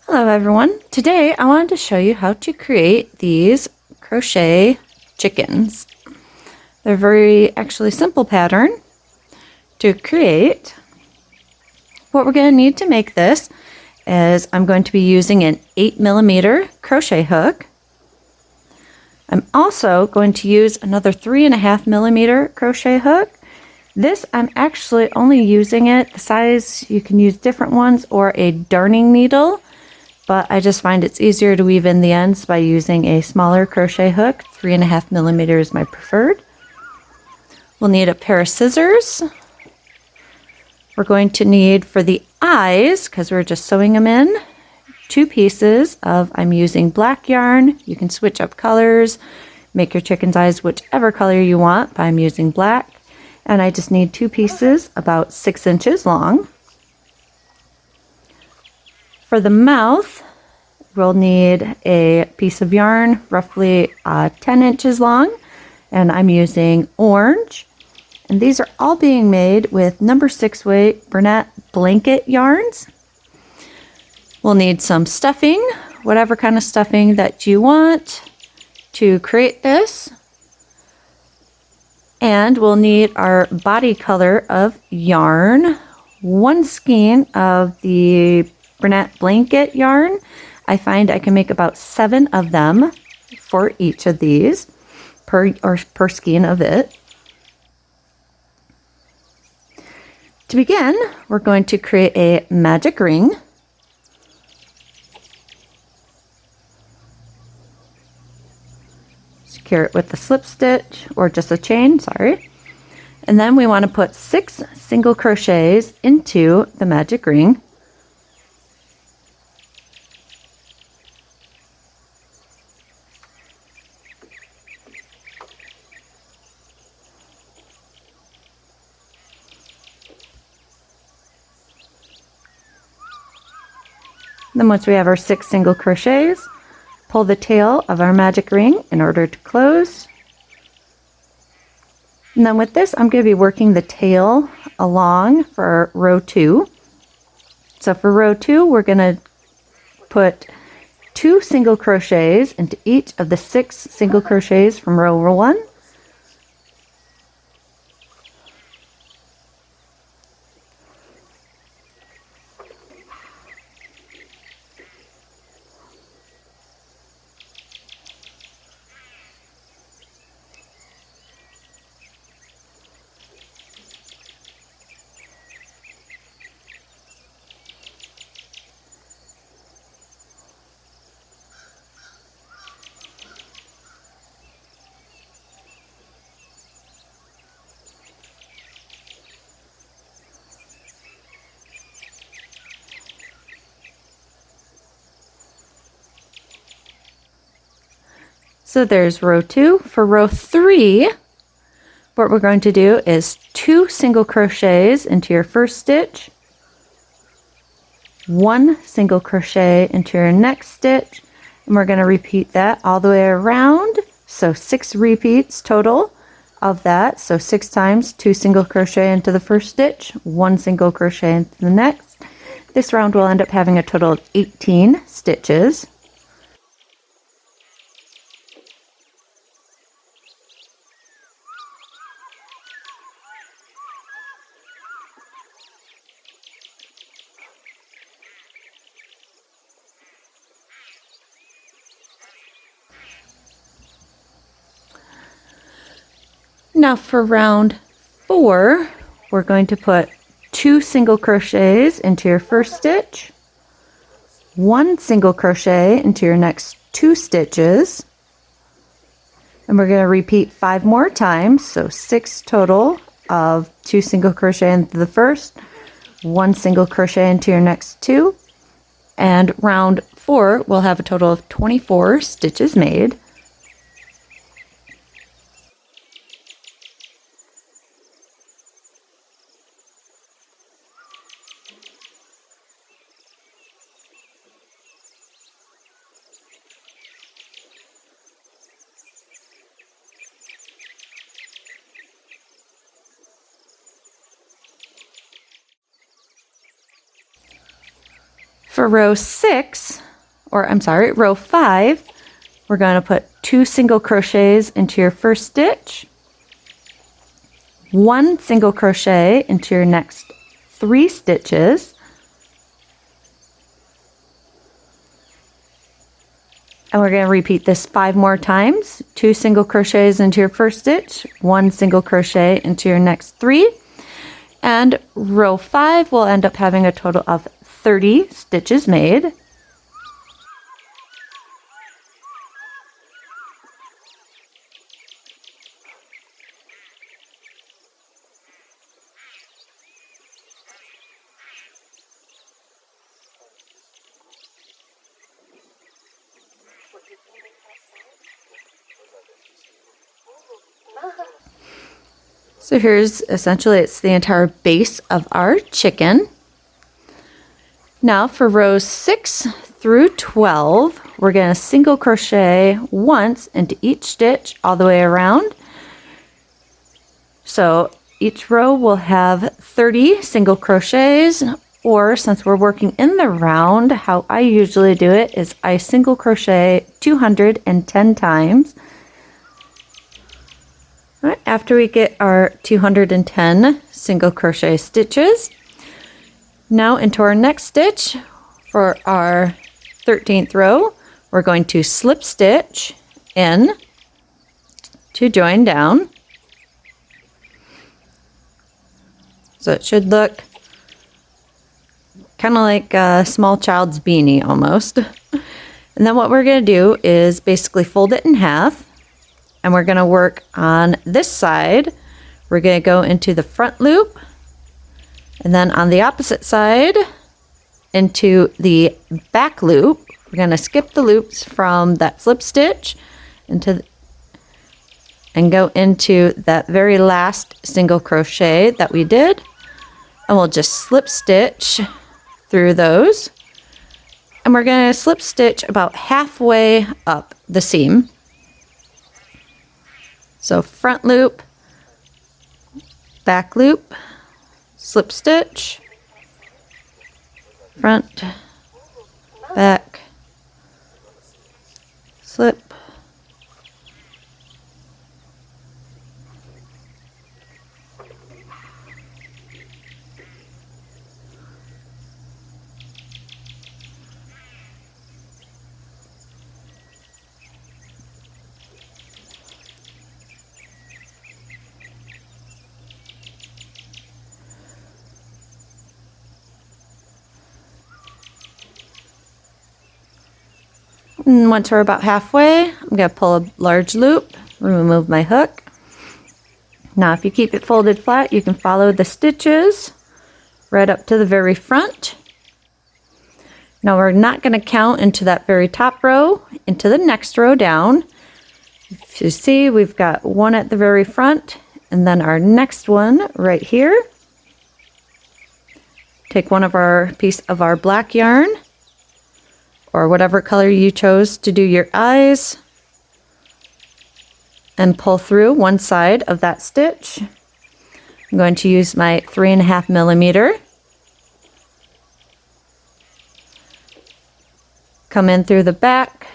Hello everyone. Today I wanted to show you how to create these crochet chickens. They're very actually simple pattern to create. What we're going to need to make this is I'm going to be using an 8mm crochet hook. I'm also going to use another 3.5mm crochet hook. This I'm actually only using it the size, you can use different ones, or a darning needle. But I just find it's easier to weave in the ends by using a smaller crochet hook. 3.5mm is my preferred. We'll need a pair of scissors. We're going to need, for the eyes, because we're just sewing them in, 2 pieces of, I'm using black yarn. You can switch up colors, make your chicken's eyes whichever color you want, but I'm using black. And I just need 2 pieces about 6 inches long. For the mouth, we'll need a piece of yarn roughly 10 inches long, and I'm using orange. And these are all being made with number 6 weight bernat blanket yarns. We'll need some stuffing, whatever kind of stuffing that you want to create this. And we'll need our body color of yarn, 1 skein of the bernat blanket yarn. I find I can make about 7 of them for each of these per skein of it. To begin, we're going to create a magic ring. Secure it with a slip stitch or just a chain, sorry. And then we want to put 6 single crochets into the magic ring. Then once we have our 6 single crochets, pull the tail of our magic ring in order to close. And then with this, I'm going to be working the tail along for row 2. So for row 2, we're going to put 2 single crochets into each of the 6 single crochets from row 1. So there's row 2. For row 3, what we're going to do is 2 single crochets into your first stitch, 1 single crochet into your next stitch, and we're going to repeat that all the way around. So 6 repeats total of that. So 6 times 2 single crochet into the first stitch, 1 single crochet into the next. This round will end up having a total of 18 stitches. Now for round 4, we're going to put 2 single crochets into your first stitch, 1 single crochet into your next 2 stitches, and we're going to repeat 5 more times, so 6 total of 2 single crochet into the first, 1 single crochet into your next 2, and round 4 will have a total of 24 stitches made. For row 6, or I'm sorry, row 5, we're going to put 2 single crochets into your first stitch, 1 single crochet into your next 3 stitches, and we're going to repeat this 5 more times. 2 single crochets into your first stitch, 1 single crochet into your next 3, and row 5 will end up having a total of 30 stitches made. So here's essentially it's the entire base of our chicken. Now for rows 6 through 12, we're going to single crochet once into each stitch all the way around. So each row will have 30 single crochets, or since we're working in the round, how I usually do it is I single crochet 210 times. All right, after we get our 210 single crochet stitches, now into our next stitch for our 13th row, we're going to slip stitch in to join down. So it should look kind of like a small child's beanie almost. And then what we're going to do is basically fold it in half, and we're going to work on this side. We're going to go into the front loop, and then on the opposite side into the back loop. We're going to skip the loops from that slip stitch and go into that very last single crochet that we did, and we'll just slip stitch through those, and we're going to slip stitch about halfway up the seam. So front loop, back loop, slip stitch, front, back, slip, and once we're about halfway, I'm going to pull a large loop, remove my hook. Now if you keep it folded flat, you can follow the stitches right up to the very front. Now we're not going to count into that very top row, into the next row down. If you see, we've got one at the very front, and then our next one right here. Take one of our piece of our black yarn, or whatever color you chose to do your eyes, and pull through one side of that stitch. I'm going to use my 3.5 millimeter. Come in through the back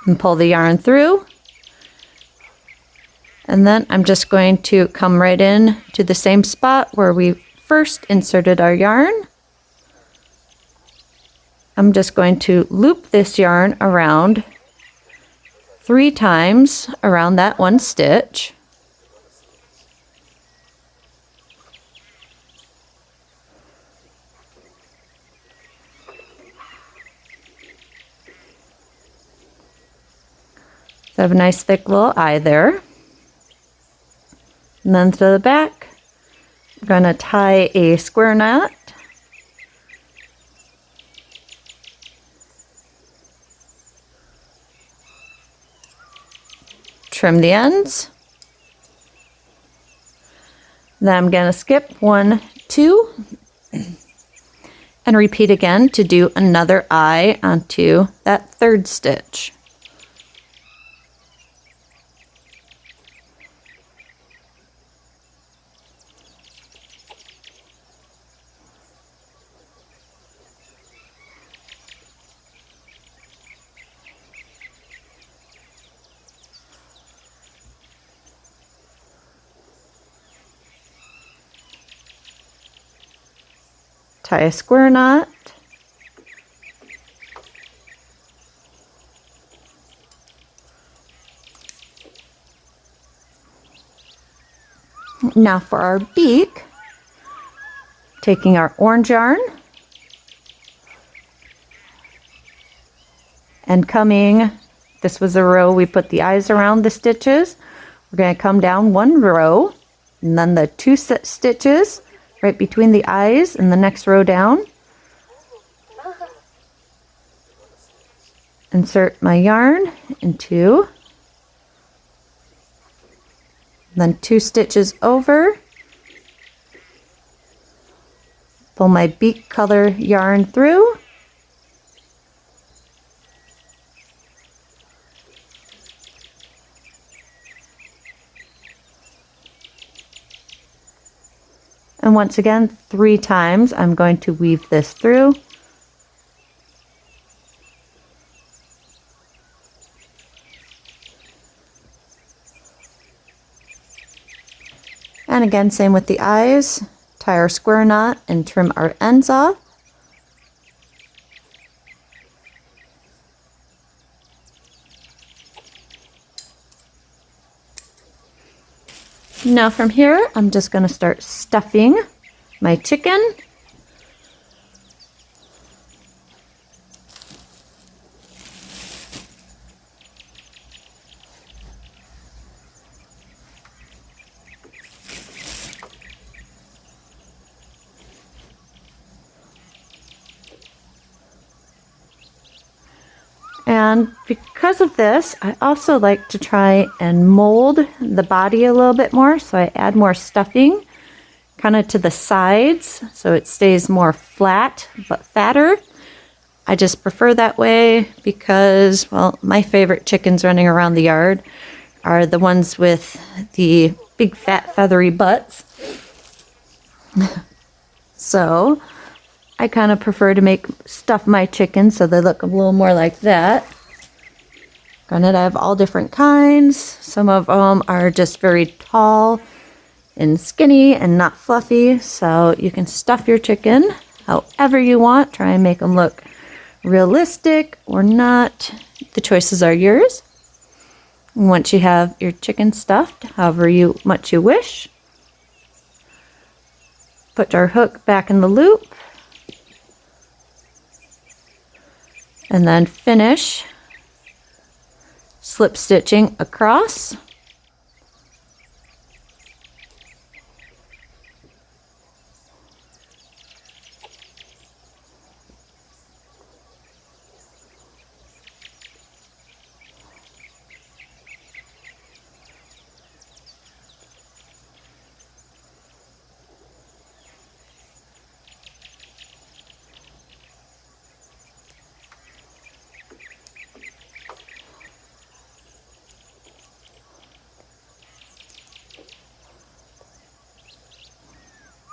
and pull the yarn through. And then I'm just going to come right in to the same spot where we first inserted our yarn. I'm just going to loop this yarn around 3 times around that one stitch. So I have a nice thick little eye there. And then to the back, I'm going to tie a square knot. Trim the ends. Then I'm going to skip 1, 2, and repeat again to do another eye onto that third stitch. tie a square knot, now for our beak, taking our orange yarn and coming, this was a row we put the eyes around the stitches. We're going to come down one row and then the two stitches right between the eyes and the next row down. Insert my yarn into, then 2 stitches over, pull my beak color yarn through, and once again 3 times I'm going to weave this through. And again, same with the eyes, tie our square knot and trim our ends off. Now from here, I'm just going to start stuffing my chicken. And because of this, I also like to try and mold the body a little bit more. So I add more stuffing kind of to the sides so it stays more flat but fatter. I just prefer that way because, well, my favorite chickens running around the yard are the ones with the big fat feathery butts. So I kind of prefer to stuff my chickens so they look a little more like that. Granted, I have all different kinds. Some of them are just very tall and skinny and not fluffy. So you can stuff your chicken however you want. Try and make them look realistic or not. The choices are yours. Once you have your chicken stuffed however much you wish, put our hook back in the loop. And then finish slip stitching across.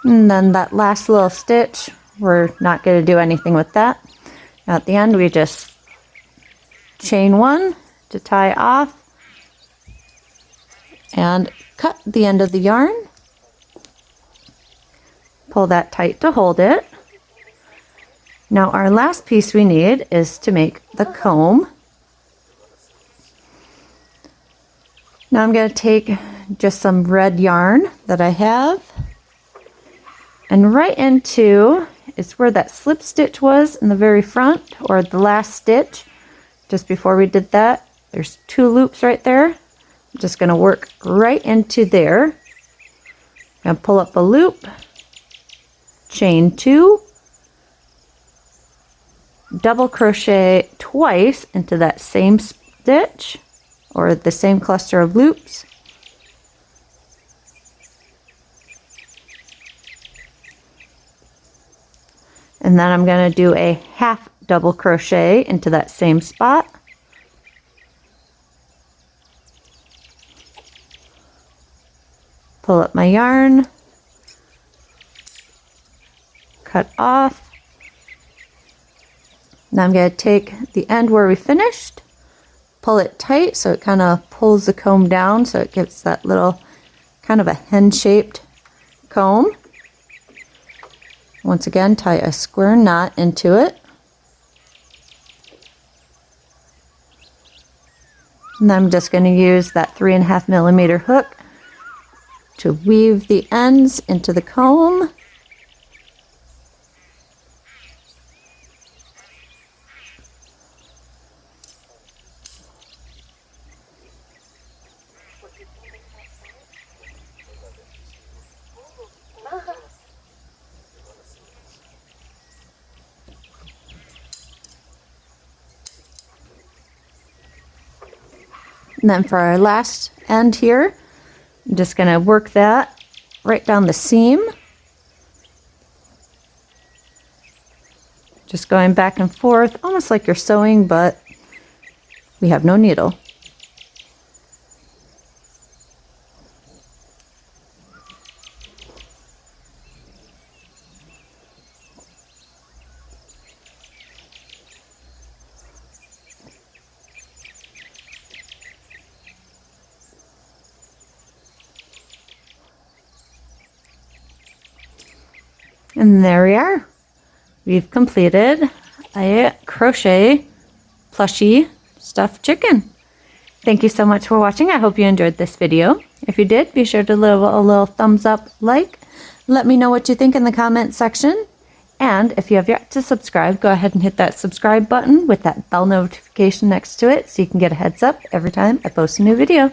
And then that last little stitch, we're not going to do anything with that. Now at the end, we just chain 1 to tie off and cut the end of the yarn. Pull that tight to hold it. Now our last piece we need is to make the comb. Now I'm going to take just some red yarn that I have. And right into is where that slip stitch was in the very front, or the last stitch. Just before we did that, there's 2 loops right there. I'm just going to work right into there. I'm going to pull up a loop, chain 2, double crochet twice into that same stitch, or the same cluster of loops. And then I'm going to do a half double crochet into that same spot. Pull up my yarn, cut off. Now I'm going to take the end where we finished, pull it tight so it kind of pulls the comb down so it gives that little kind of a hen-shaped comb. Once again, tie a square knot into it. And I'm just going to use that 3.5 millimeter hook to weave the ends into the comb. And then for our last end here, I'm just going to work that right down the seam. Just going back and forth, almost like you're sewing, but we have no needle. And there we are. We've completed a crochet plushie stuffed chicken. Thank you so much for watching. I hope you enjoyed this video. If you did, be sure to leave a little thumbs up, like. Let me know what you think in the comment section. And if you have yet to subscribe, go ahead and hit that subscribe button with that bell notification next to it so you can get a heads up every time I post a new video.